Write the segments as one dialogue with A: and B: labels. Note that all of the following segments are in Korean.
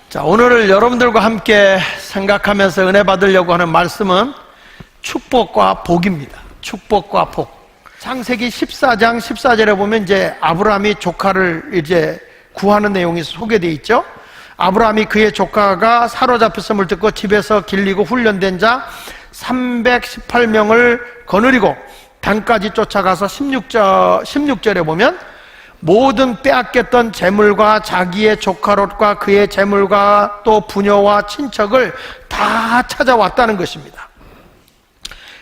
A: 자, 오늘 여러분들과 함께 생각하면서 은혜 받으려고 하는 말씀은 축복과 복입니다. 축복과 복. 창세기 14장 14절에 보면 이제 아브라함이 조카를 이제 구하는 내용이 소개되어 있죠. 아브라함이 그의 조카가 사로잡혔음을 듣고 집에서 길리고 훈련된 자 318명을 거느리고 단까지 쫓아가서 16절에 보면 모든 빼앗겼던 재물과 자기의 조카 롯과 그의 재물과 또 부녀와 친척을 다 찾아왔다는 것입니다.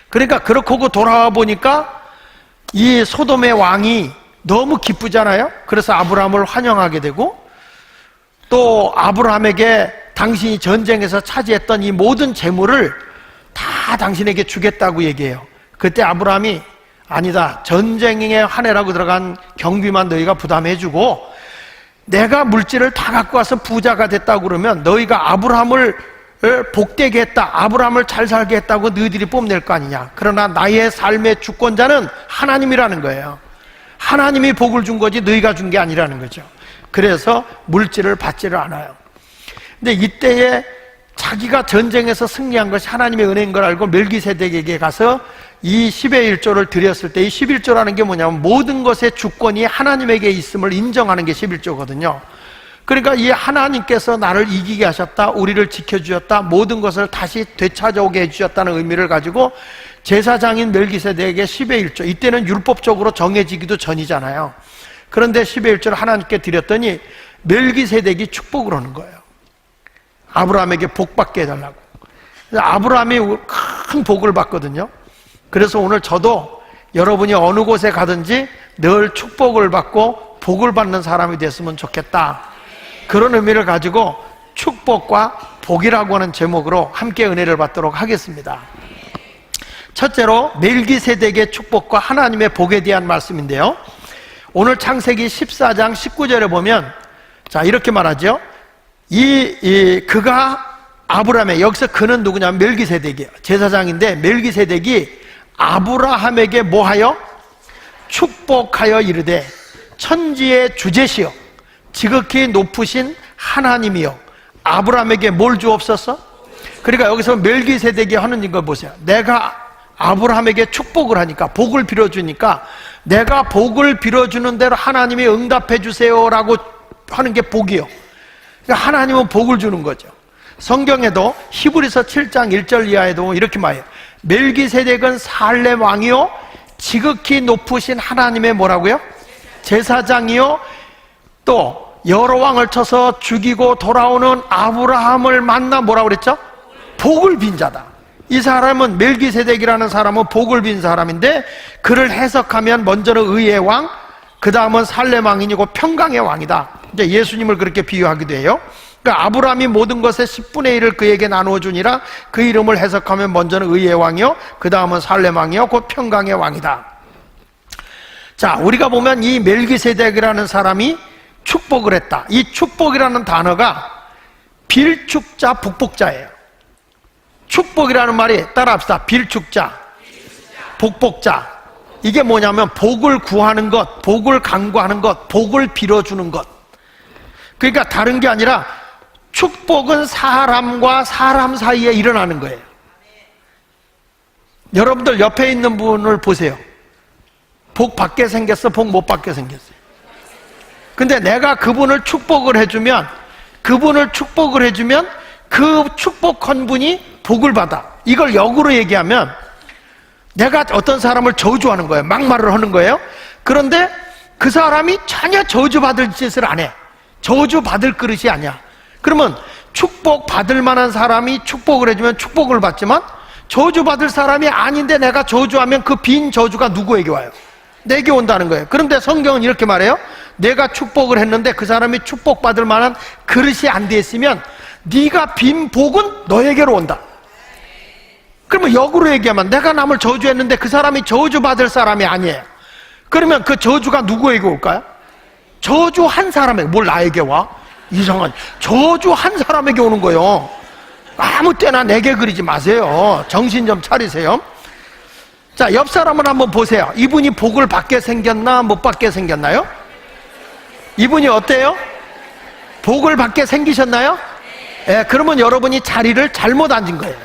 A: 그러니까 그렇고 돌아와 보니까 이 소돔의 왕이 너무 기쁘잖아요. 그래서 아브라함을 환영하게 되고 또 아브라함에게 당신이 전쟁에서 차지했던 이 모든 재물을 다 당신에게 주겠다고 얘기해요. 그때 아브라함이 아니다, 전쟁에 한 해라고 들어간 경비만 너희가 부담해주고 내가 물질을 다 갖고 와서 부자가 됐다고 그러면 너희가 아브라함을 복되게 했다, 아브라함을 잘 살게 했다고 너희들이 뽐낼 거 아니냐. 그러나 나의 삶의 주권자는 하나님이라는 거예요. 하나님이 복을 준 거지 너희가 준 게 아니라는 거죠. 그래서 물질을 받지를 않아요. 근데 이때에 자기가 전쟁에서 승리한 것이 하나님의 은혜인 걸 알고 멜기세덱에게 가서 이 10의 1조를 드렸을 때, 이 11조라는 게 뭐냐면 모든 것의 주권이 하나님에게 있음을 인정하는 게 11조거든요. 그러니까 이 하나님께서 나를 이기게 하셨다, 우리를 지켜주셨다, 모든 것을 다시 되찾아오게 해주셨다는 의미를 가지고 제사장인 멜기세덱에게 10의 1조, 이때는 율법적으로 정해지기도 전이잖아요. 그런데 10의 1조를 하나님께 드렸더니 멜기세덱이 축복을 하는 거예요. 아브라함에게 복 받게 해달라고. 아브라함이 큰 복을 받거든요. 그래서 오늘 저도 여러분이 어느 곳에 가든지 늘 축복을 받고 복을 받는 사람이 됐으면 좋겠다, 그런 의미를 가지고 축복과 복이라고 하는 제목으로 함께 은혜를 받도록 하겠습니다. 첫째로 멜기세덱의 축복과 하나님의 복에 대한 말씀인데요, 오늘 창세기 14장 19절에 보면 자 이렇게 말하죠. 그가 아브라함의, 여기서 그는 누구냐면 멜기세덱이에요. 제사장인데 멜기세덱이 아브라함에게 뭐하여? 축복하여 이르되 천지의 주제시여 지극히 높으신 하나님이여 아브라함에게 뭘 주옵소서? 그러니까 여기서 멜기세덱이 하는 걸 보세요. 내가 아브라함에게 축복을 하니까, 복을 빌어주니까 내가 복을 빌어주는 대로 하나님이 응답해 주세요 라고 하는 게 복이요. 그러니까 하나님은 복을 주는 거죠. 성경에도 히브리서 7장 1절 이하에도 이렇게 말해요. 멜기세덱은 살렘 왕이요 지극히 높으신 하나님의 뭐라고요? 제사장이요 또 여러 왕을 쳐서 죽이고 돌아오는 아브라함을 만나 뭐라고 그랬죠? 복을 빈 자다. 이 사람은, 멜기세덱이라는 사람은 복을 빈 사람인데 그를 해석하면 먼저는 의의 왕, 그 다음은 살렘 왕이고 평강의 왕이다. 이제 예수님을 그렇게 비유하기도 해요. 그러니까 아브라함이 모든 것의 10분의 1을 그에게 나누어 주니라. 그 이름을 해석하면 먼저는 의의 왕이요, 그 다음은 살렘 왕이요, 곧 평강의 왕이다. 자, 우리가 보면 이 멜기세덱이라는 사람이 축복을 했다. 이 축복이라는 단어가 빌축자, 북복자예요. 축복이라는 말이 따라합시다. 빌축자, 북복자. 이게 뭐냐면 복을 구하는 것, 복을 간구하는 것, 복을 빌어주는 것. 그러니까 다른 게 아니라 축복은 사람과 사람 사이에 일어나는 거예요. 여러분들 옆에 있는 분을 보세요. 복 받게 생겼어, 복 못 받게 생겼어요? 근데 내가 그분을 축복을 해주면 그 축복한 분이 복을 받아. 이걸 역으로 얘기하면 내가 어떤 사람을 저주하는 거예요. 막말을 하는 거예요. 그런데 그 사람이 전혀 저주받을 짓을 안 해. 저주받을 그릇이 아니야. 그러면 축복받을 만한 사람이 축복을 해주면 축복을 받지만 저주받을 사람이 아닌데 내가 저주하면 그 빈 저주가 누구에게 와요? 내게 온다는 거예요. 그런데 성경은 이렇게 말해요. 내가 축복을 했는데 그 사람이 축복받을 만한 그릇이 안 돼 있으면 네가 빈 복은 너에게로 온다. 그러면 역으로 얘기하면 내가 남을 저주했는데 그 사람이 저주받을 사람이 아니에요. 그러면 그 저주가 누구에게 올까요? 저주한 사람에게. 뭘 나에게 와? 이상한, 저주한 사람에게 오는 거예요. 아무 때나 내게 그리지 마세요. 정신 좀 차리세요. 자, 옆 사람을 한번 보세요. 이분이 복을 받게 생겼나 못 받게 생겼나요? 이분이 어때요? 복을 받게 생기셨나요? 예, 그러면 여러분이 자리를 잘못 앉은 거예요.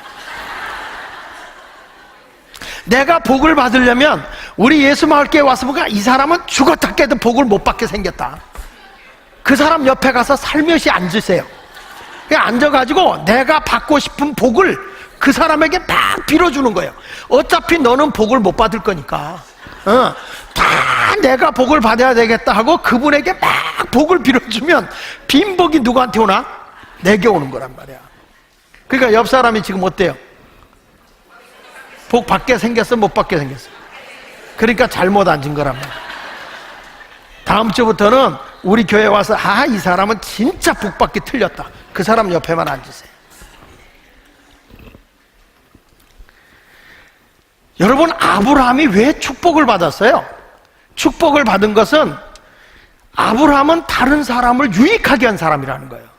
A: 내가 복을 받으려면 우리 예수마을교회 와서 보니까 이 사람은 죽었다 깨도 복을 못 받게 생겼다. 그 사람 옆에 가서 살며시 앉으세요. 그냥 앉아가지고 내가 받고 싶은 복을 그 사람에게 막 빌어주는 거예요. 어차피 너는 복을 못 받을 거니까 다 내가 복을 받아야 되겠다 하고 그분에게 막 복을 빌어주면 빈 복이 누구한테 오나? 내게 오는 거란 말이야. 그러니까 옆 사람이 지금 어때요? 복 받게 생겼어? 못 받게 생겼어? 그러니까 잘못 앉은 거란 말이야. 다음 주부터는 우리 교회 와서 이 사람은 진짜 복 받기 틀렸다. 그 사람 옆에만 앉으세요. 여러분, 아브라함이 왜 축복을 받았어요? 축복을 받은 것은 아브라함은 다른 사람을 유익하게 한 사람이라는 거예요.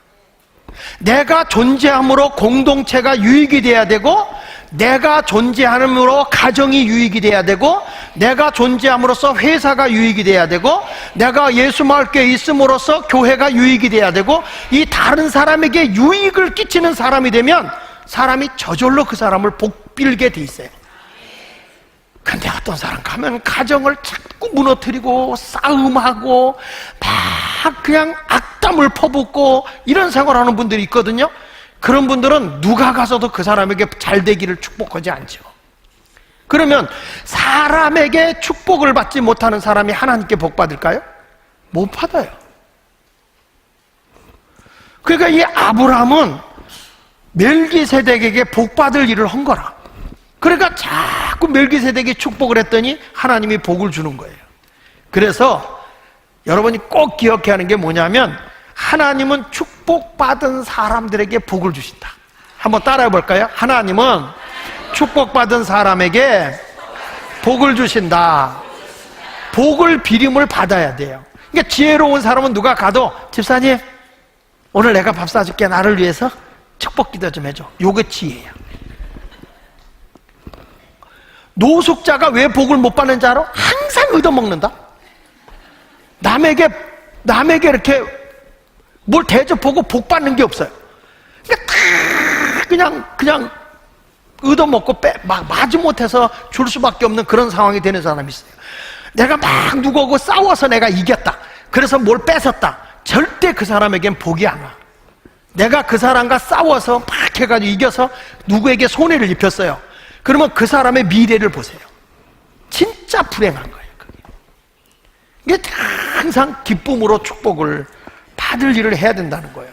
A: 내가 존재함으로 공동체가 유익이 돼야 되고, 내가 존재함으로 가정이 유익이 돼야 되고, 내가 존재함으로써 회사가 유익이 돼야 되고, 내가 예수마을교회에 있음으로써 교회가 유익이 돼야 되고, 이 다른 사람에게 유익을 끼치는 사람이 되면 사람이 저절로 그 사람을 복빌게 돼 있어요. 근데 어떤 사람 가면 가정을 자꾸 무너뜨리고 싸움하고 막 그냥 악담을 퍼붓고 이런 생활하는 분들이 있거든요. 그런 분들은 누가 가서도 그 사람에게 잘 되기를 축복하지 않죠. 그러면 사람에게 축복을 받지 못하는 사람이 하나님께 복 받을까요? 못 받아요. 그러니까 이 아브라함은 멜기세덱에게 복 받을 일을 한 거라. 그러니까 자꾸 멜기세덱이 축복을 했더니 하나님이 복을 주는 거예요. 그래서 여러분이 꼭 기억해야 하는 게 뭐냐면, 하나님은 축복받은 사람들에게 복을 주신다. 한번 따라해 볼까요? 하나님은 축복받은 사람에게 복을 주신다. 복을 비림을 받아야 돼요. 그러니까 지혜로운 사람은 누가 가도 집사님 오늘 내가 밥 사줄게, 나를 위해서 축복 기도 좀 해줘. 요게 지혜예요. 노숙자가 왜 복을 못 받는지 알아? 항상 얻어먹는다. 남에게 이렇게 뭘 대접하고 복 받는 게 없어요. 그러니까 그냥 얻어먹고 마지못해서 줄 수밖에 없는 그런 상황이 되는 사람이 있어요. 내가 막 누구하고 싸워서 내가 이겼다, 그래서 뭘 뺏었다, 절대 그 사람에겐 복이 안 와. 내가 그 사람과 싸워서 막 해가지고 이겨서 누구에게 손해를 입혔어요. 그러면 그 사람의 미래를 보세요. 진짜 불행한 거예요. 이게 항상 기쁨으로 축복을 받을 일을 해야 된다는 거예요.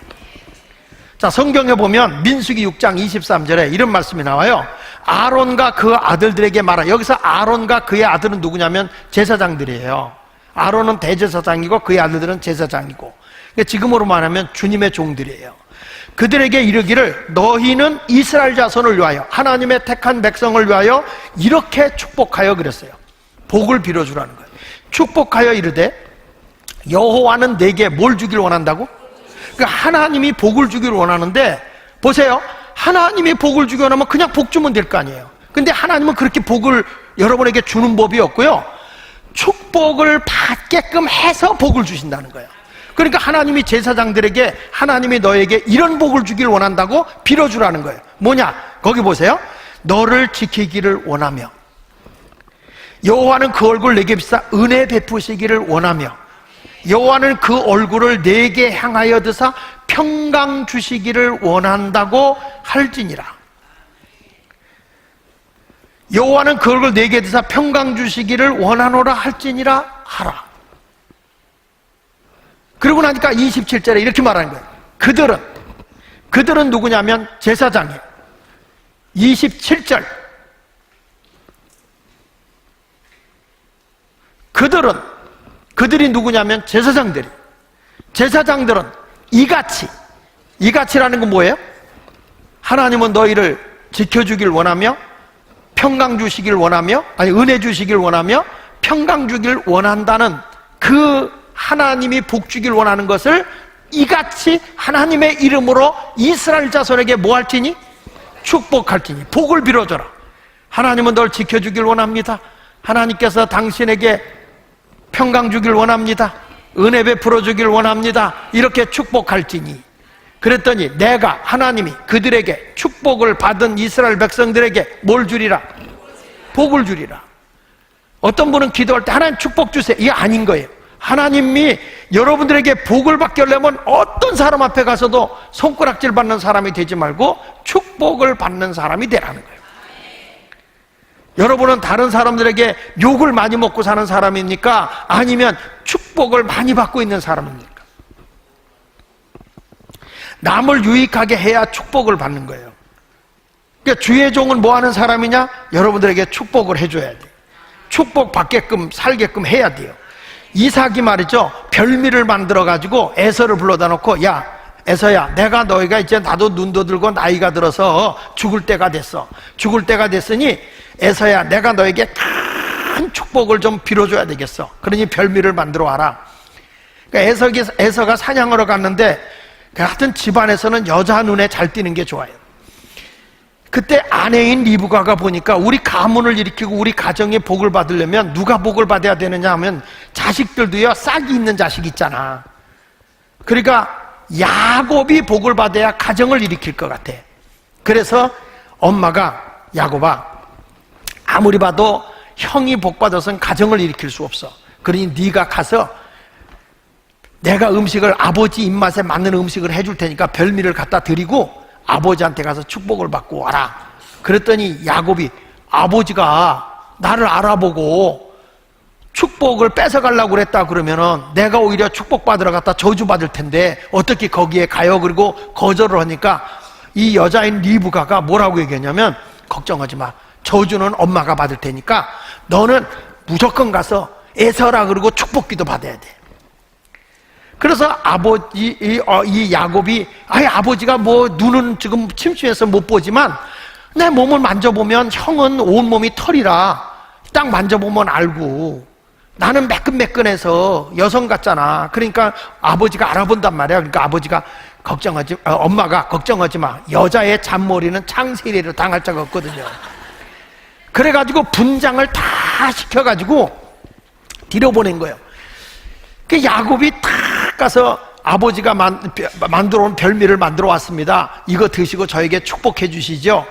A: 자, 성경에 보면 민수기 6장 23절에 이런 말씀이 나와요. 아론과 그 아들들에게 말하. 여기서 아론과 그의 아들은 누구냐면 제사장들이에요. 아론은 대제사장이고 그의 아들들은 제사장이고, 지금으로 말하면 주님의 종들이에요. 그들에게 이르기를 너희는 이스라엘 자손을 위하여, 하나님의 택한 백성을 위하여 이렇게 축복하여, 그랬어요. 복을 빌어주라는 거예요. 축복하여 이르되 여호와는 내게 뭘 주기를 원한다고? 그러니까 하나님이 복을 주기를 원하는데, 보세요, 하나님이 복을 주기 원하면 그냥 복 주면 될 거 아니에요. 근데 하나님은 그렇게 복을 여러분에게 주는 법이 없고요, 축복을 받게끔 해서 복을 주신다는 거예요. 그러니까 하나님이 제사장들에게 하나님이 너에게 이런 복을 주기를 원한다고 빌어주라는 거예요. 뭐냐? 거기 보세요. 너를 지키기를 원하며, 여호와는 그 얼굴 내게 비사 은혜 베푸시기를 원하며, 여호와는 그 얼굴을 내게 향하여 드사 평강 주시기를 원한다고 할지니라. 여호와는 그 얼굴을 내게 드사 평강 주시기를 원하노라 할지니라 하라. 그러고 나니까 27절에 이렇게 말하는 거예요. 그들은 누구냐면 제사장이에요. 27절, 그들이 누구냐면 제사장들이. 제사장들은 이같이라는 건 뭐예요? 하나님은 너희를 지켜주길 원하며, 평강 주시길 원하며, 은혜 주시길 원하며 평강 주길 원한다는 그 하나님이 복 주길 원하는 것을 이같이 하나님의 이름으로 이스라엘 자손에게 뭐 할지니? 축복할지니. 복을 빌어줘라. 하나님은 널 지켜주길 원합니다. 하나님께서 당신에게 평강 주길 원합니다. 은혜 베풀어 주길 원합니다. 이렇게 축복할지니. 그랬더니 내가 하나님이 그들에게 축복을 받은 이스라엘 백성들에게 뭘 주리라? 복을 주리라. 어떤 분은 기도할 때 하나님 축복 주세요, 이게 아닌 거예요. 하나님이 여러분들에게 복을 받게 하려면 어떤 사람 앞에 가서도 손가락질 받는 사람이 되지 말고 축복을 받는 사람이 되라는 거예요. 여러분은 다른 사람들에게 욕을 많이 먹고 사는 사람입니까? 아니면 축복을 많이 받고 있는 사람입니까? 남을 유익하게 해야 축복을 받는 거예요. 그러니까 주의 종은 뭐 하는 사람이냐? 여러분들에게 축복을 해줘야 돼요. 축복 받게끔 살게끔 해야 돼요. 이삭이 말이죠, 별미를 만들어 가지고 에서를 불러다 놓고, 야 에서야, 내가 너희가 이제 나도 눈도 들고 나이가 들어서 죽을 때가 됐어. 죽을 때가 됐으니 에서야, 내가 너에게 큰 축복을 좀 빌어줘야 되겠어. 그러니 별미를 만들어 와라. 그러니까 에서가 사냥하러 갔는데, 하여튼 집안에서는 여자 눈에 잘 띄는 게 좋아요. 그때 아내인 리브가가 보니까 우리 가문을 일으키고 우리 가정에 복을 받으려면 누가 복을 받아야 되느냐 하면 자식들도요, 싹이 있는 자식 있잖아. 그러니까 야곱이 복을 받아야 가정을 일으킬 것 같아. 그래서 엄마가, 야곱아, 아무리 봐도 형이 복 받아서는 가정을 일으킬 수 없어. 그러니 네가 가서 내가 음식을, 아버지 입맛에 맞는 음식을 해줄 테니까 별미를 갖다 드리고 아버지한테 가서 축복을 받고 와라. 그랬더니 야곱이, 아버지가 나를 알아보고 축복을 뺏어가려고 그랬다 그러면은 내가 오히려 축복받으러 갔다 저주받을 텐데 어떻게 거기에 가요? 그리고 거절을 하니까 이 여자인 리브가가 뭐라고 얘기했냐면, 걱정하지 마, 저주는 엄마가 받을 테니까 너는 무조건 가서 에서라 그러고 축복기도 받아야 돼. 그래서 이 야곱이, 아버지가 뭐 눈은 지금 침침해서 못 보지만 내 몸을 만져보면 형은 온몸이 털이라 딱 만져보면 알고, 나는 매끈매끈해서 여성 같잖아. 그러니까 아버지가 알아본단 말이야. 그러니까 아버지가 엄마가 걱정하지 마, 여자의 잔머리는 창세리로 당할 자가 없거든요. 그래가지고 분장을 다 시켜가지고 뒤로보낸 거예요. 그 야곱이 탁 가서 아버지가 만들어 온 별미를 만들어 왔습니다. 이거 드시고 저에게 축복해 주시죠.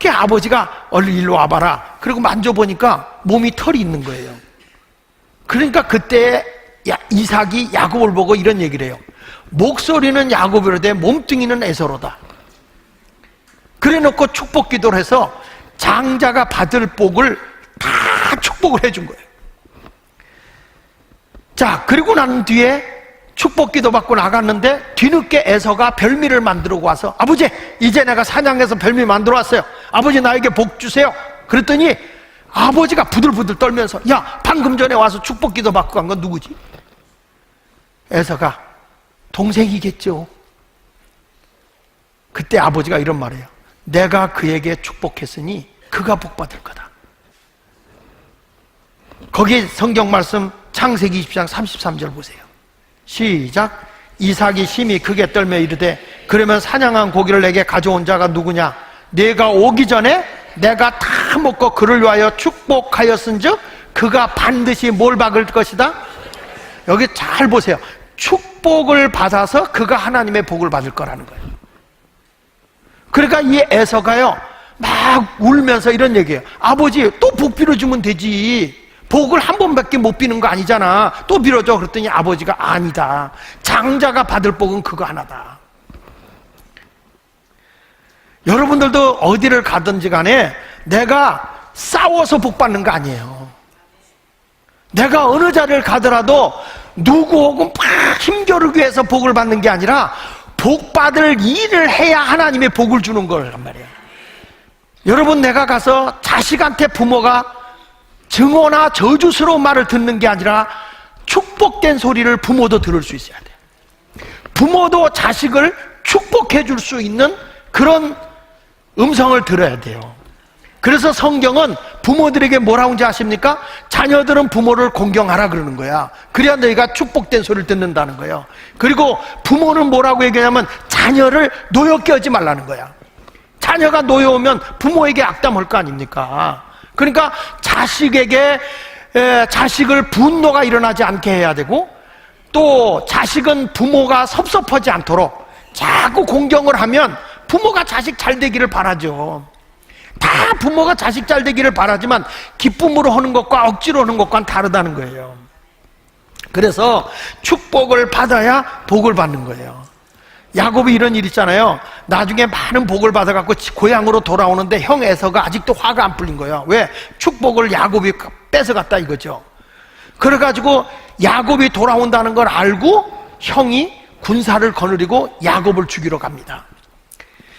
A: 그 아버지가 얼른 일로 와봐라. 그리고 만져보니까 몸이 털이 있는 거예요. 그러니까 그때 이삭이 야곱을 보고 이런 얘기를 해요. 목소리는 야곱이로되 몸뚱이는 에서로다. 그래 놓고 축복 기도를 해서 장자가 받을 복을 다 축복을 해준 거예요. 자, 그리고 난 뒤에 축복 기도 받고 나갔는데 뒤늦게 에서가 별미를 만들어 와서, 아버지, 이제 내가 사냥해서 별미 만들어 왔어요. 아버지, 나에게 복 주세요. 그랬더니 아버지가 부들부들 떨면서, 야, 방금 전에 와서 축복 기도 받고 간 건 누구지? 에서가, 동생이겠죠. 그때 아버지가 이런 말이에요. 내가 그에게 축복했으니 그가 복 받을 거다. 거기 성경 말씀 창세기 20장 33절 보세요. 시작. 이삭이 심히 크게 떨며 이르되, 그러면 사냥한 고기를 내게 가져온 자가 누구냐? 내가 오기 전에 내가 다 먹고 그를 위하여 축복하였은즉 그가 반드시 뭘 받을 것이다? 여기 잘 보세요. 축복을 받아서 그가 하나님의 복을 받을 거라는 거예요. 그러니까 이 에서가요, 막 울면서 이런 얘기해요. 아버지, 또 복 빌어주면 되지. 복을 한 번밖에 못 비는 거 아니잖아. 또 빌어줘. 그랬더니 아버지가, 아니다, 장자가 받을 복은 그거 하나다. 여러분들도 어디를 가든지 간에 내가 싸워서 복 받는 거 아니에요. 내가 어느 자리를 가더라도 누구하고 막 힘겨루기 위해서 복을 받는 게 아니라 복 받을 일을 해야 하나님의 복을 주는 거란 말이에요. 여러분, 내가 가서 자식한테 부모가 증오나 저주스러운 말을 듣는 게 아니라 축복된 소리를 부모도 들을 수 있어야 돼요. 부모도 자식을 축복해 줄 수 있는 그런 음성을 들어야 돼요. 그래서 성경은 부모들에게 뭐라고 하는지 아십니까? 자녀들은 부모를 공경하라 그러는 거야. 그래야 너희가 축복된 소리를 듣는다는 거예요. 그리고 부모는 뭐라고 얘기하냐면 자녀를 노엽게 하지 말라는 거야. 자녀가 노여우면 부모에게 악담할 거 아닙니까? 그러니까 자식을 분노가 일어나지 않게 해야 되고, 또 자식은 부모가 섭섭하지 않도록 자꾸 공경을 하면 부모가 자식 잘 되기를 바라죠. 다 부모가 자식 잘 되기를 바라지만 기쁨으로 하는 것과 억지로 하는 것과는 다르다는 거예요. 그래서 축복을 받아야 복을 받는 거예요. 야곱이 이런 일 있잖아요. 나중에 많은 복을 받아갖고 고향으로 돌아오는데 형 에서가 아직도 화가 안 풀린 거예요. 왜? 축복을 야곱이 뺏어갔다 이거죠. 그래가지고 야곱이 돌아온다는 걸 알고 형이 군사를 거느리고 야곱을 죽이러 갑니다.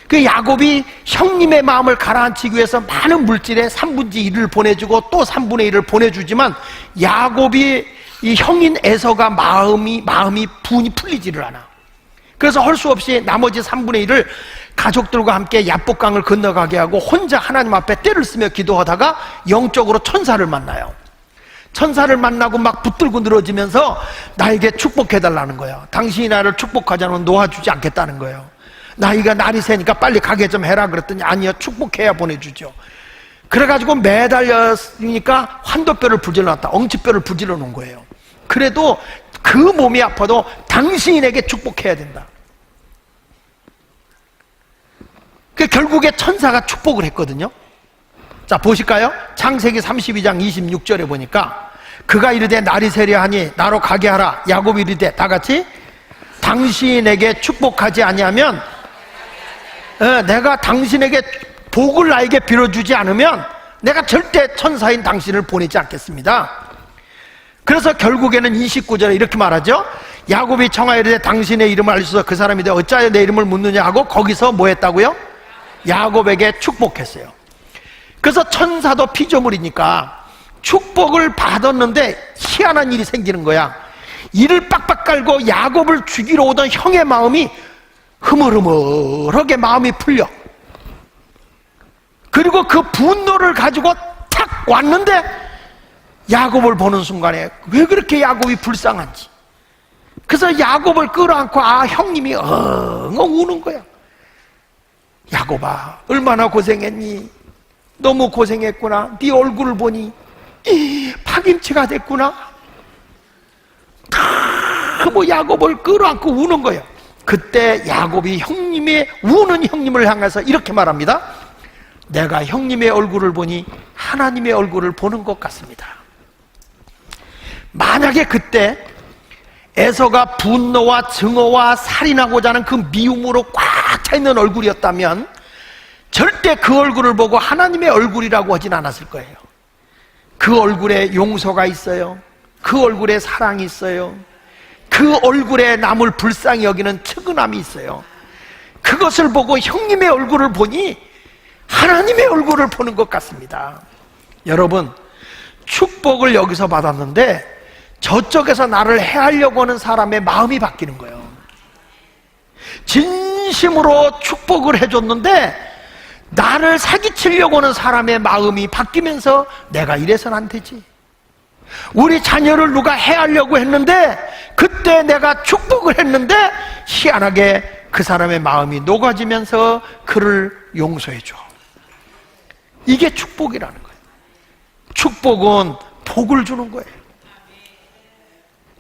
A: 그 야곱이 형님의 마음을 가라앉히기 위해서 많은 물질의 3분의 1을 보내주고 또 3분의 1을 보내주지만 야곱이 이 형인 에서가 마음이 분이 풀리지를 않아. 그래서 할 수 없이 나머지 3분의 1을 가족들과 함께 야복강을 건너가게 하고 혼자 하나님 앞에 떼를 쓰며 기도하다가 영적으로 천사를 만나요. 천사를 만나고 막 붙들고 늘어지면서 나에게 축복해달라는 거예요. 당신이 나를 축복하지 않으면 놓아주지 않겠다는 거예요. 나이가 날이 새니까 빨리 가게 좀 해라 그랬더니 아니요, 축복해야 보내주죠. 그래가지고 매달렸으니까 환도뼈를 부질러 놨다. 엉치뼈를 부질러 놓은 거예요. 그래도 그 몸이 아파도 당신이 내게 축복해야 된다. 결국에 천사가 축복을 했거든요. 자, 보실까요? 창세기 32장 26절에 보니까 그가 이르되 날이 세려하니 나로 가게 하라. 야곱이 이르되 다 같이 당신이 내게 축복하지 아니하면 내가 당신에게 복을 나에게 빌어주지 않으면 내가 절대 천사인 당신을 보내지 않겠습니다. 그래서 결국에는 29절에 이렇게 말하죠. 야곱이 청하여 이르되 당신의 이름을 알려주소서. 그 사람이 어찌하여 내 이름을 묻느냐 하고 거기서 뭐 했다고요? 야곱에게 축복했어요. 그래서 천사도 피조물이니까 축복을 받았는데 희한한 일이 생기는 거야. 이를 빡빡 깔고 야곱을 죽이러 오던 형의 마음이 흐물흐물하게 마음이 풀려. 그리고 그 분노를 가지고 탁 왔는데 야곱을 보는 순간에 왜 그렇게 야곱이 불쌍한지. 그래서 야곱을 끌어안고 형님이 엉엉 우는 거야. 야곱아, 얼마나 고생했니? 너무 고생했구나. 네 얼굴을 보니 파김치가 됐구나. 뭐 야곱을 끌어안고 우는 거예요. 그때 야곱이 형님의 우는 형님을 향해서 이렇게 말합니다. 내가 형님의 얼굴을 보니 하나님의 얼굴을 보는 것 같습니다. 만약에 그때 에서가 분노와 증오와 살인하고자 하는 그 미움으로 꽉 차 있는 얼굴이었다면 절대 그 얼굴을 보고 하나님의 얼굴이라고 하진 않았을 거예요. 그 얼굴에 용서가 있어요. 그 얼굴에 사랑이 있어요. 그 얼굴에 남을 불쌍히 여기는 측은함이 있어요. 그것을 보고 형님의 얼굴을 보니 하나님의 얼굴을 보는 것 같습니다. 여러분, 축복을 여기서 받았는데 저쪽에서 나를 해하려고 하는 사람의 마음이 바뀌는 거예요. 진심으로 축복을 해줬는데 나를 사기치려고 하는 사람의 마음이 바뀌면서 내가 이래서는 안 되지. 우리 자녀를 누가 해하려고 했는데 그때 내가 축복을 했는데 희한하게 그 사람의 마음이 녹아지면서 그를 용서해줘. 이게 축복이라는 거예요. 축복은 복을 주는 거예요.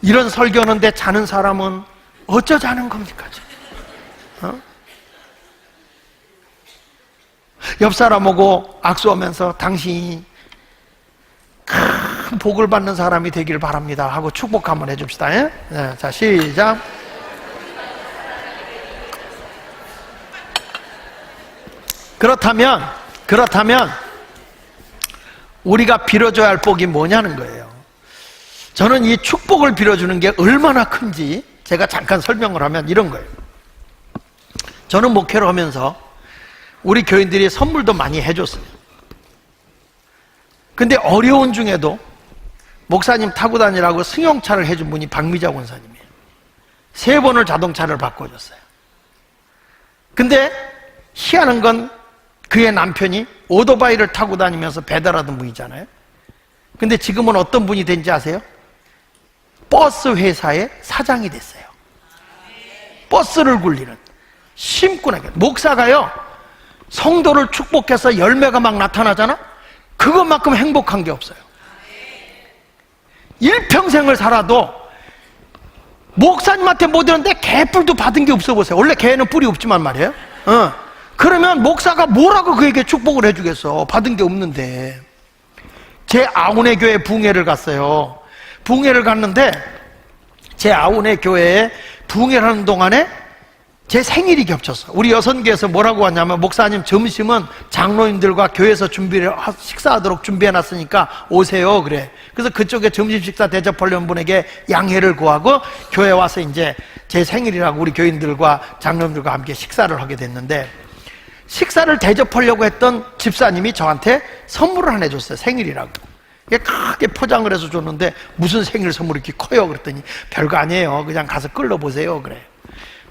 A: 이런 설교하는데 자는 사람은 어쩌 자는 겁니까? 옆 사람하고 악수하면서 당신이 큰 복을 받는 사람이 되길 바랍니다 하고 축복 한번 해줍시다. 네, 자, 시작. 그렇다면 우리가 빌어줘야 할 복이 뭐냐는 거예요. 저는 이 축복을 빌어주는 게 얼마나 큰지 제가 잠깐 설명을 하면 이런 거예요. 저는 목회를 하면서 우리 교인들이 선물도 많이 해줬어요. 근데 어려운 중에도 목사님 타고 다니라고 승용차를 해준 분이 박미자 권사님이에요. 3번을 자동차를 바꿔줬어요. 근데 희한한 건 그의 남편이 오토바이를 타고 다니면서 배달하던 분이잖아요. 근데 지금은 어떤 분이 된지 아세요? 버스 회사의 사장이 됐어요. 버스를 굴리는 심꾼에게. 목사가요, 성도를 축복해서 열매가 막 나타나잖아? 그것만큼 행복한 게 없어요. 일평생을 살아도 목사님한테 못 이러는데 개뿔도 받은 게 없어 보세요. 원래 개는 뿔이 없지만 말이에요. 그러면 목사가 뭐라고 그에게 축복을 해주겠어? 받은 게 없는데. 제 아우네 교회 붕회를 갔어요. 붕회를 갔는데 제 아우네 교회에 붕회를 하는 동안에 제 생일이 겹쳤어. 우리 여선교에서 뭐라고 하냐면, 목사님 점심은 장로님들과 교회에서 식사하도록 준비해놨으니까 오세요 그래. 그래서 그쪽에 점심 식사 대접하려는 분에게 양해를 구하고 교회 와서 이제 제 생일이라고 우리 교인들과 장로님들과 함께 식사를 하게 됐는데, 식사를 대접하려고 했던 집사님이 저한테 선물을 하나 줬어요. 생일이라고. 크게 포장을 해서 줬는데, 무슨 생일 선물이 이렇게 커요? 그랬더니 별거 아니에요, 그냥 가서 끌러보세요 그래.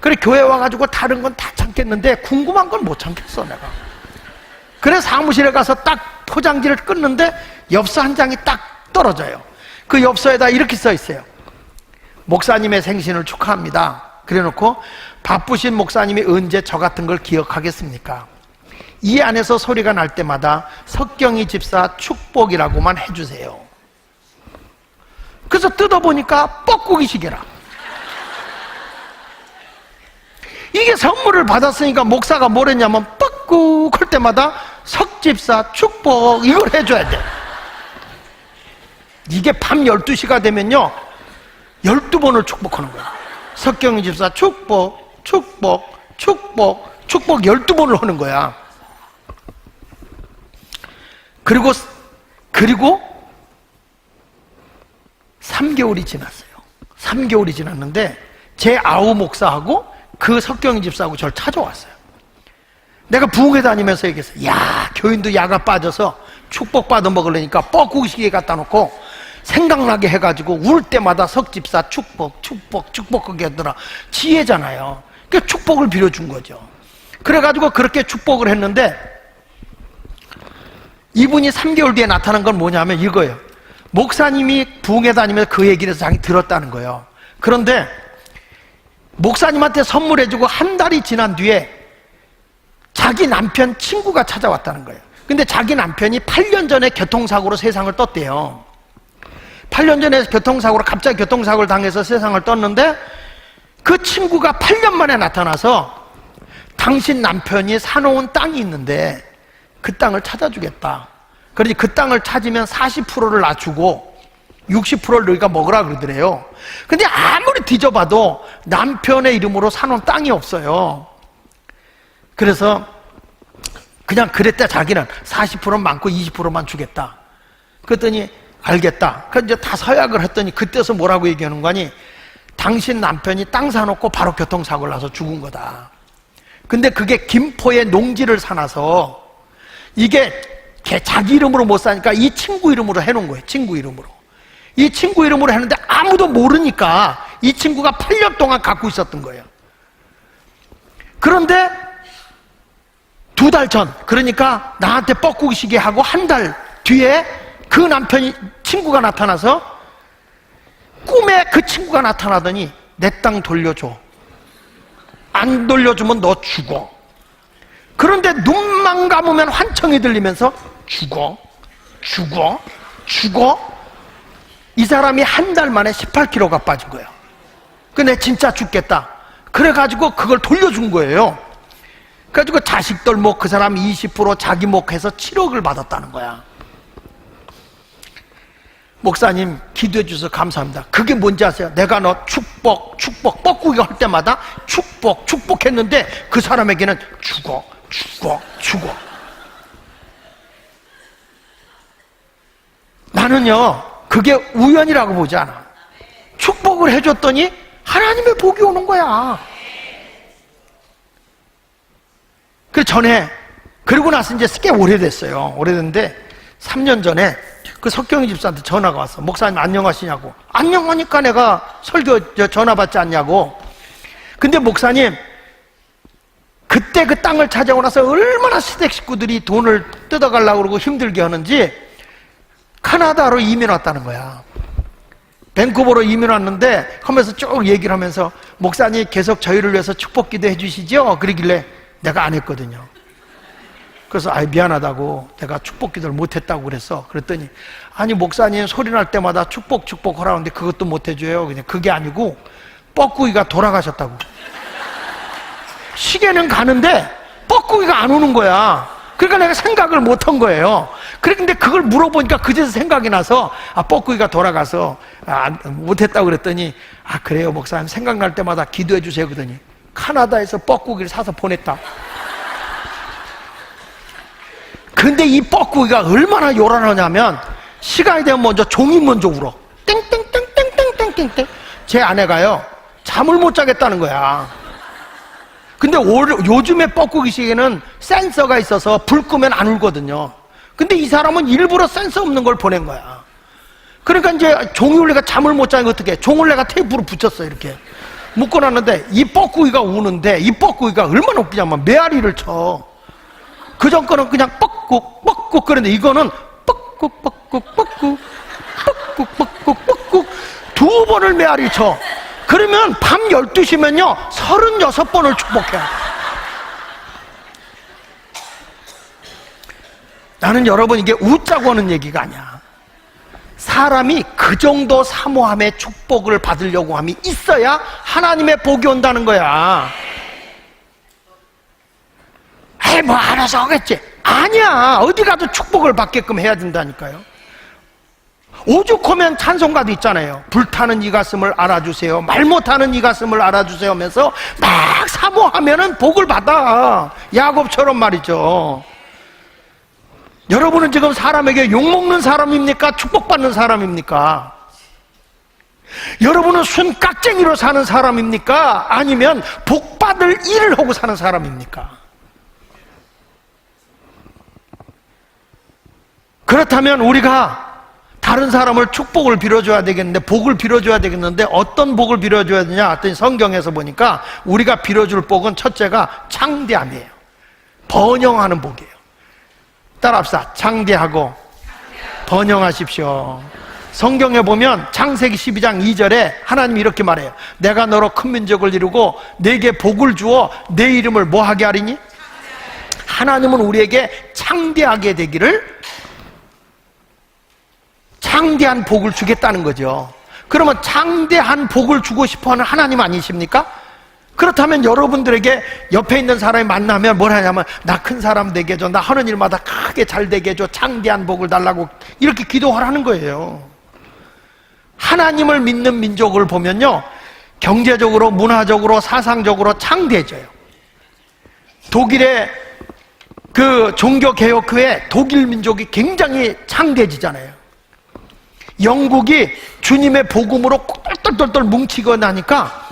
A: 그래, 교회 와가지고 다른 건 다 참겠는데 궁금한 건 못 참겠어 내가. 그래 사무실에 가서 딱 포장지를 끊는데 엽서 한 장이 딱 떨어져요. 그 엽서에다 이렇게 써 있어요. 목사님의 생신을 축하합니다. 그래 놓고, 바쁘신 목사님이 언제 저 같은 걸 기억하겠습니까? 이 안에서 소리가 날 때마다 석경이 집사 축복이라고만 해주세요. 그래서 뜯어보니까 뻐꾸기시계라. 이게 선물을 받았으니까 목사가 뭘 했냐면 뻑꾹 할 때마다 석집사 축복 이걸 해줘야 돼. 이게 밤 12시가 되면요 12번을 축복하는 거야. 석경희 집사 축복 축복 축복 축복 12번을 하는 거야. 그리고 3개월이 지났어요. 3개월이 지났는데 제 아우 목사하고 그 석경희 집사하고 저를 찾아왔어요. 내가 부흥회 다니면서 얘기했어요. 야, 교인도 야가 빠져서 축복 받아 먹으려니까 뻐꾸기시계 갖다 놓고 생각나게 해가지고 울 때마다 석집사 축복 축복 축복 그게 하더라. 지혜잖아요. 그러니까 축복을 빌어준 거죠. 그래가지고 그렇게 축복을 했는데, 이분이 3개월 뒤에 나타난 건 뭐냐면 이거예요. 목사님이 부흥회 다니면서 그 얘기를 해서 자기 들었다는 거예요. 그런데 목사님한테 선물해주고 한 달이 지난 뒤에 자기 남편 친구가 찾아왔다는 거예요. 근데 자기 남편이 8년 전에 교통사고로 세상을 떴대요. 8년 전에 갑자기 교통사고를 당해서 세상을 떴는데, 그 친구가 8년 만에 나타나서 당신 남편이 사놓은 땅이 있는데 그 땅을 찾아주겠다. 그러니 그 땅을 찾으면 40%를 나 주고 60%를 너희가 먹으라 그러더래요. 근데 아무리 뒤져봐도 남편의 이름으로 사놓은 땅이 없어요. 그래서 그냥 그랬다. 자기는 40%는 많고 20%만 주겠다. 그랬더니 알겠다. 그래서 이제 다 서약을 했더니 그때서 뭐라고 얘기하는 거니, 당신 남편이 땅 사놓고 바로 교통사고를 나서 죽은 거다. 근데 그게 김포에 농지를 사놔서 이게 자기 이름으로 못 사니까 이 친구 이름으로 해놓은 거예요. 친구 이름으로. 이 친구 이름으로 했는데 아무도 모르니까 이 친구가 8년 동안 갖고 있었던 거예요. 그런데 2달 전, 그러니까 나한테 뻐꾸기시계 하고 한 달 뒤에 그 남편이 친구가 나타나서, 꿈에 그 친구가 나타나더니 내 땅 돌려줘. 안 돌려주면 너 죽어. 그런데 눈만 감으면 환청이 들리면서 죽어 죽어 죽어. 이 사람이 한 달 만에 18kg가 빠진 거예요. 근데 진짜 죽겠다. 그래가지고 그걸 돌려준 거예요. 그래가지고 자식들 목, 그 사람 20%, 자기 목 해서 7억을 받았다는 거야. 목사님 기도해 주셔서 감사합니다. 그게 뭔지 아세요? 내가 너 축복 뻐꾸기 할 때마다 축복했는데 그 사람에게는 죽어. 나는요 그게 우연이라고 보지 않아. 축복을 해줬더니 하나님의 복이 오는 거야. 그 전에, 그러고 나서 이제 꽤 오래됐어요. 오래됐는데 3년 전에 그 석경희 집사한테 전화가 왔어. 목사님 안녕하시냐고. 안녕하니까 내가 설교 전화 받지 않냐고. 근데 목사님, 그때 그 땅을 찾아오고 나서 얼마나 시댁 식구들이 돈을 뜯어가려고 그러고 힘들게 하는지 카나다로 이민 왔다는 거야. 밴쿠버로 이민 왔는데 하면서 쭉 얘기를 하면서, 목사님 계속 저희를 위해서 축복 기도해 주시죠? 그러길래 내가 안 했거든요. 그래서 미안하다고, 내가 축복 기도를 못했다고 그랬어. 그랬더니 아니 목사님 소리 날 때마다 축복 하라는데 그것도 못 해줘요. 그냥 그게 아니고 뻐꾸기가 돌아가셨다고. 시계는 가는데 뻐꾸기가 안 오는 거야. 그러니까 내가 생각을 못 한 거예요. 그런데 그걸 물어보니까 그제서 생각이 나서 뻐꾸기가 돌아가서 못했다고 그랬더니 그래요 목사님, 생각날 때마다 기도해 주세요 그러더니 카나다에서 뻐꾸기를 사서 보냈다. 근데 이 뻐꾸기가 얼마나 요란하냐면 시간이 되면 먼저 종이 먼저 울어. 땡땡땡땡땡땡땡땡. 제 아내가요 잠을 못 자겠다는 거야. 근데 요즘에 뻐꾸기 시계는 센서가 있어서 불 끄면 안 울거든요. 근데 이 사람은 일부러 센서 없는 걸 보낸 거야. 그러니까 이제 종이 울리가 잠을 못 자니까 어떻게 해? 종을 내가 테이프로 붙였어. 이렇게 묶어놨는데 이 뻐꾸기가 우는데 이 뻐꾸기가 얼마나 웃기냐면 메아리를 쳐. 그전 거는 그냥 뻑꾹 뻑꾹 그랬는데 이거는 뻑꾹 뻑꾹 뻑꾹 뻑꾹 뻑꾹 뻑꾹 두 번을 메아리 쳐. 그러면 밤 12시면요 36번을 축복해. 나는 여러분 이게 웃자고 하는 얘기가 아니야. 사람이 그 정도 사모함의 축복을 받으려고 함이 있어야 하나님의 복이 온다는 거야. 뭐 알아서 하겠지. 아니야. 어디 가도 축복을 받게끔 해야 된다니까요. 오죽하면 찬송가도 있잖아요. 불타는 이 가슴을 알아주세요, 말 못하는 이 가슴을 알아주세요 하면서 막 사모하면은 복을 받아. 야곱처럼 말이죠. 여러분은 지금 사람에게 욕먹는 사람입니까? 축복받는 사람입니까? 여러분은 순깍쟁이로 사는 사람입니까? 아니면 복받을 일을 하고 사는 사람입니까? 그렇다면 우리가 다른 사람을 축복을 빌어줘야 되겠는데, 복을 빌어줘야 되겠는데 어떤 복을 빌어줘야 되냐 했더니 성경에서 보니까 우리가 빌어줄 복은 첫째가 창대함이에요. 번영하는 복이에요. 따라합시다. 창대하고 번영하십시오. 성경에 보면 창세기 12장 2절에 하나님이 이렇게 말해요. 내가 너로 큰 민족을 이루고 내게 복을 주어 내 이름을 뭐하게 하리니? 하나님은 우리에게 창대하게 되기를, 창대한 복을 주겠다는 거죠. 그러면 창대한 복을 주고 싶어하는 하나님 아니십니까? 그렇다면 여러분들에게 옆에 있는 사람이 만나면 뭘 하냐면 나 큰 사람 되게 해줘, 나 하는 일마다 크게 잘 되게 해줘, 창대한 복을 달라고 이렇게 기도하라는 거예요. 하나님을 믿는 민족을 보면요 경제적으로, 문화적으로, 사상적으로 창대해져요. 독일의 그 종교개혁 후에 독일 민족이 굉장히 창대해지잖아요. 영국이 주님의 복음으로 똘똘똘똘 뭉치고 나니까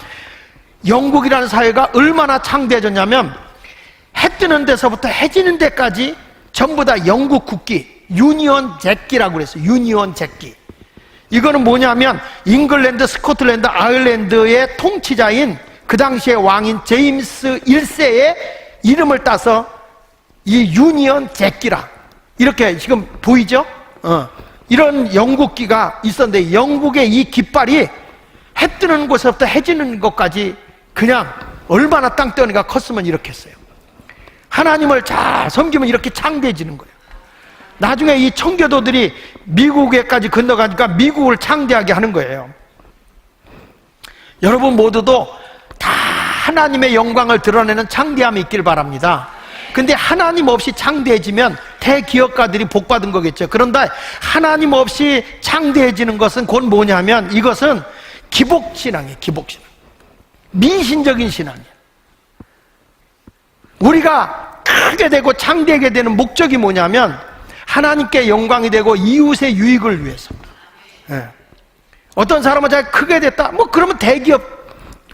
A: 영국이라는 사회가 얼마나 창대해졌냐면 해 뜨는 데서부터 해 지는 데까지 전부 다 영국 국기, 유니온 잭기라고 그랬어요. 유니온 잭기. 이거는 뭐냐면 잉글랜드, 스코틀랜드, 아일랜드의 통치자인 그 당시의 왕인 제임스 1세의 이름을 따서 이 유니온 잭기라 이렇게 지금 보이죠? 이런 영국기가 있었는데 영국의 이 깃발이 해 뜨는 곳에서부터 해 지는 것까지 그냥 얼마나 땅덩어리가 컸으면 이렇게 했어요. 하나님을 잘 섬기면 이렇게 창대해지는 거예요. 나중에 이 청교도들이 미국에까지 건너가니까 미국을 창대하게 하는 거예요. 여러분 모두도 다 하나님의 영광을 드러내는 창대함이 있길 바랍니다. 근데 하나님 없이 창대해지면 대기업가들이 복받은 거겠죠. 그런데 하나님 없이 창대해지는 것은 곧 뭐냐면 이것은 기복신앙이에요. 기복신앙. 미신적인 신앙이에요. 우리가 크게 되고 창대하게 되는 목적이 뭐냐면 하나님께 영광이 되고 이웃의 유익을 위해서. 어떤 사람은 잘 크게 됐다 그러면 대기업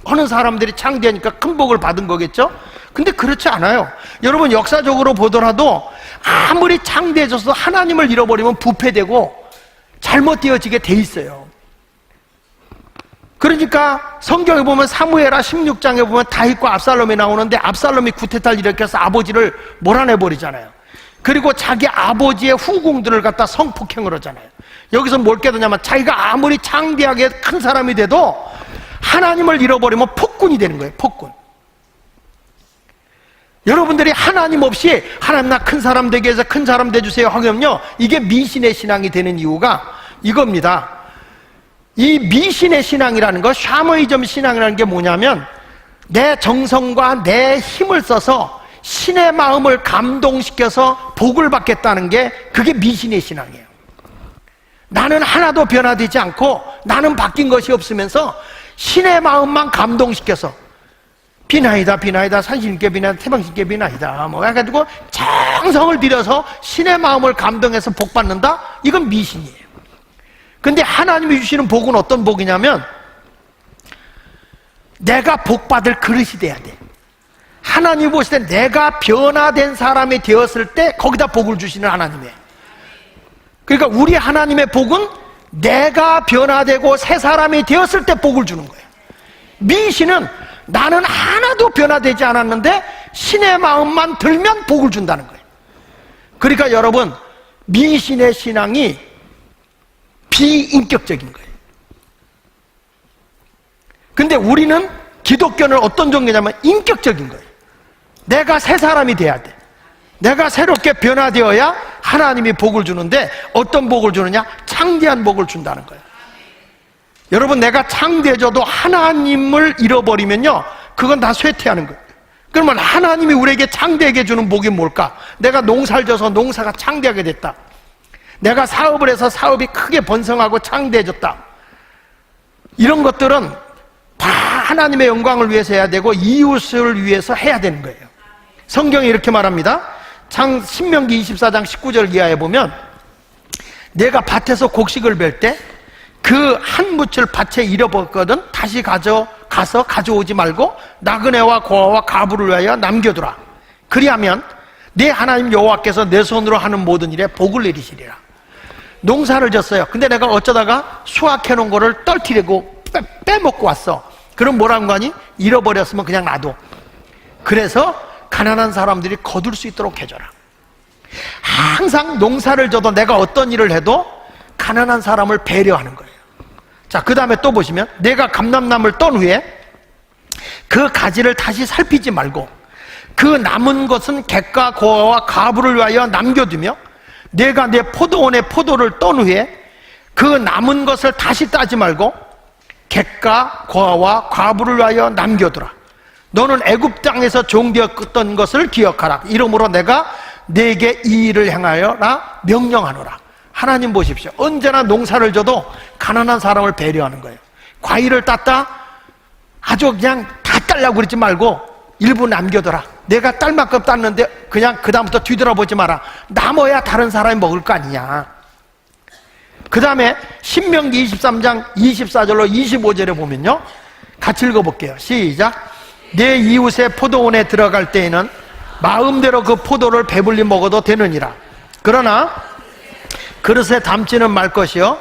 A: 하는 사람들이 창대하니까 큰 복을 받은 거겠죠. 근데 그렇지 않아요. 여러분 역사적으로 보더라도 아무리 창대해져서 하나님을 잃어버리면 부패되고 잘못되어지게 돼 있어요. 그러니까 성경에 보면 사무엘하 16장에 보면 다윗과 압살롬이 나오는데 압살롬이 구태타를 일으켜서 아버지를 몰아내버리잖아요. 그리고 자기 아버지의 후궁들을 갖다 성폭행을 하잖아요. 여기서 뭘 깨닫냐면 자기가 아무리 창대하게 큰 사람이 돼도 하나님을 잃어버리면 폭군이 되는 거예요. 폭군. 여러분들이 하나님 없이 하나님 나 큰 사람 되게 해서 큰 사람 돼주세요 하면요 이게 미신의 신앙이 되는 이유가 이겁니다. 이 미신의 신앙이라는 거, 샤머니즘 신앙이라는 게 뭐냐면 내 정성과 내 힘을 써서 신의 마음을 감동시켜서 복을 받겠다는 게, 그게 미신의 신앙이에요. 나는 하나도 변화되지 않고 나는 바뀐 것이 없으면서 신의 마음만 감동시켜서 비나이다 비나이다 산신께 비나이다 태방신께 비나이다 뭐 해가지고 정성을 들여서 신의 마음을 감동해서 복 받는다? 이건 미신이에요. 근데 하나님이 주시는 복은 어떤 복이냐면 내가 복 받을 그릇이 돼야 돼. 하나님이 보실 때 내가 변화된 사람이 되었을 때 거기다 복을 주시는 하나님이에요. 그러니까 우리 하나님의 복은 내가 변화되고 새 사람이 되었을 때 복을 주는 거예요. 미신은 나는 하나도 변화되지 않았는데 신의 마음만 들면 복을 준다는 거예요. 그러니까 여러분, 미신의 신앙이 비인격적인 거예요. 근데 우리는, 기독교는 어떤 종교냐면 인격적인 거예요. 내가 새 사람이 돼야 돼. 내가 새롭게 변화되어야 하나님이 복을 주는데, 어떤 복을 주느냐? 창대한 복을 준다는 거예요. 여러분, 내가 창대해져도 하나님을 잃어버리면요, 그건 다 쇠퇴하는 거예요. 그러면 하나님이 우리에게 창대하게 주는 복이 뭘까? 내가 농사를 져서 농사가 창대하게 됐다. 내가 사업을 해서 사업이 크게 번성하고 창대해졌다. 이런 것들은 다 하나님의 영광을 위해서 해야 되고 이웃을 위해서 해야 되는 거예요. 성경이 이렇게 말합니다. 신명기 24장 19절 이하에 보면, 내가 밭에서 곡식을 벨 때 그 한 무칠 밭에 잃어버렸거든 다시 가서 가져오지 말고 나그네와 고아와 가부를 위하여 남겨두라. 그리하면 내 하나님 여호와께서 내 손으로 하는 모든 일에 복을 내리시리라. 농사를 졌어요. 근데 내가 어쩌다가 수확해 놓은 거를 떨어뜨리고 빼먹고 왔어. 그럼 뭐라는 거니? 잃어버렸으면 그냥 놔둬. 그래서 가난한 사람들이 거둘 수 있도록 해줘라. 항상 농사를 져도 내가 어떤 일을 해도 가난한 사람을 배려하는 거예요. 자, 그 다음에 또 보시면, 내가 감람나무를 떤 후에 그 가지를 다시 살피지 말고 그 남은 것은 객과 고아와 가부를 위하여 남겨두며, 내가 내 포도원의 포도를 떤 후에 그 남은 것을 다시 따지 말고 객과 고아와 과부를 위하여 남겨두라. 너는 애굽 땅에서 종되었던 것을 기억하라. 이러므로 내가 네게 이 일을 행하여라 명령하노라. 하나님 보십시오. 언제나 농사를 져도 가난한 사람을 배려하는 거예요. 과일을 땄다? 아주 그냥 다 딸라고 그러지 말고 일부 남겨둬라. 내가 딸 만큼 땄는데 그냥 그 다음부터 뒤돌아보지 마라. 남아야 다른 사람이 먹을 거 아니냐. 그 다음에 신명기 23장 24절로 25절에 보면요, 같이 읽어볼게요. 시작. 내 이웃의 포도원에 들어갈 때에는 마음대로 그 포도를 배불리 먹어도 되느니라. 그러나 그릇에 담지는 말 것이요,